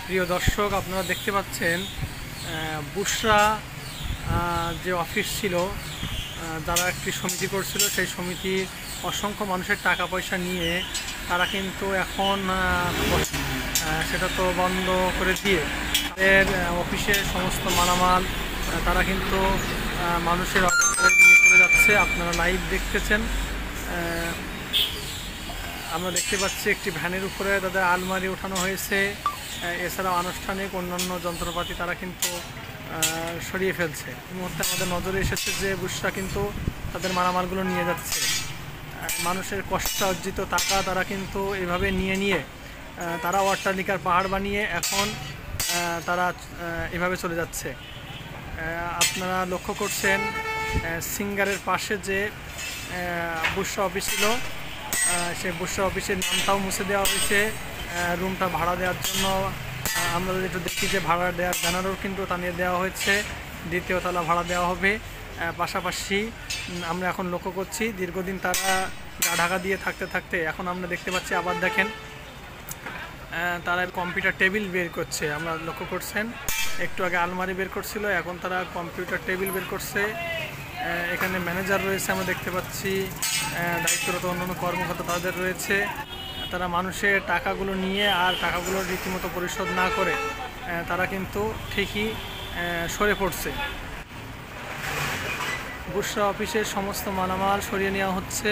প্রিয় দর্শক, আপনারা দেখতে পাচ্ছেন বুশরা যে অফিস ছিল, যারা একটি সমিতি করছিল, সেই সমিতির অসংখ্য মানুষের টাকা পয়সা নিয়ে তারা কিন্তু এখন সেটা তো বন্ধ করে দিয়ে তাদের অফিসের সমস্ত মালামাল তারা কিন্তু মানুষের অফিসে নিয়ে চলে যাচ্ছে। আপনারা লাইভ দেখতেছেন। আমরা দেখতে পাচ্ছি একটি ভ্যানের উপরে তাদের আলমারি ওঠানো হয়েছে। এছাড়াও আনুষ্ঠানিক অন্যান্য যন্ত্রপাতি তারা কিন্তু সরিয়ে ফেলছে। এই মুহূর্তে আমাদের নজরে এসেছে যে বুশরা কিন্তু তাদের মালামালগুলো নিয়ে যাচ্ছে। মানুষের কষ্ট অর্জিত টাকা তারা কিন্তু এভাবে নিয়ে তারা অট্টালিকার পাহাড় বানিয়ে এখন তারা এভাবে চলে যাচ্ছে। আপনারা লক্ষ্য করছেন সিঙ্গারের পাশে যে বুশরা অফিস ছিল, সেই বুশরা অফিসের নামটাও মুছে দেওয়া হয়েছে। রুমটা ভাড়া দেওয়ার জন্য আমরা যদি একটু দেখি যে ভাড়া দেওয়ার ব্যানারও কিন্তু টানিয়ে দেওয়া হয়েছে, দ্বিতীয় তলা ভাড়া দেওয়া হবে। পাশাপাশি আমরা এখন লক্ষ্য করছি দীর্ঘদিন তারা ঢাকা দিয়ে থাকতে এখন আমরা দেখতে পাচ্ছি আবার দেখেন তারা কম্পিউটার টেবিল বের করছে। আমরা লক্ষ্য করছেন একটু আগে আলমারি বের করছিল, এখন তারা কম্পিউটার টেবিল বের করছে। এখানে ম্যানেজার রয়েছে, আমরা দেখতে পাচ্ছি দায়িত্বরত অন্যান্য কর্মকর্তা তাদের রয়েছে। তারা মানুষের টাকাগুলো নিয়ে আর টাকাগুলো রীতিমতো পরিশোধ না করে তারা কিন্তু ঠিকই সরে পড়ছে। বুশরা অফিসের সমস্ত মালামাল সরিয়ে নেওয়া হচ্ছে।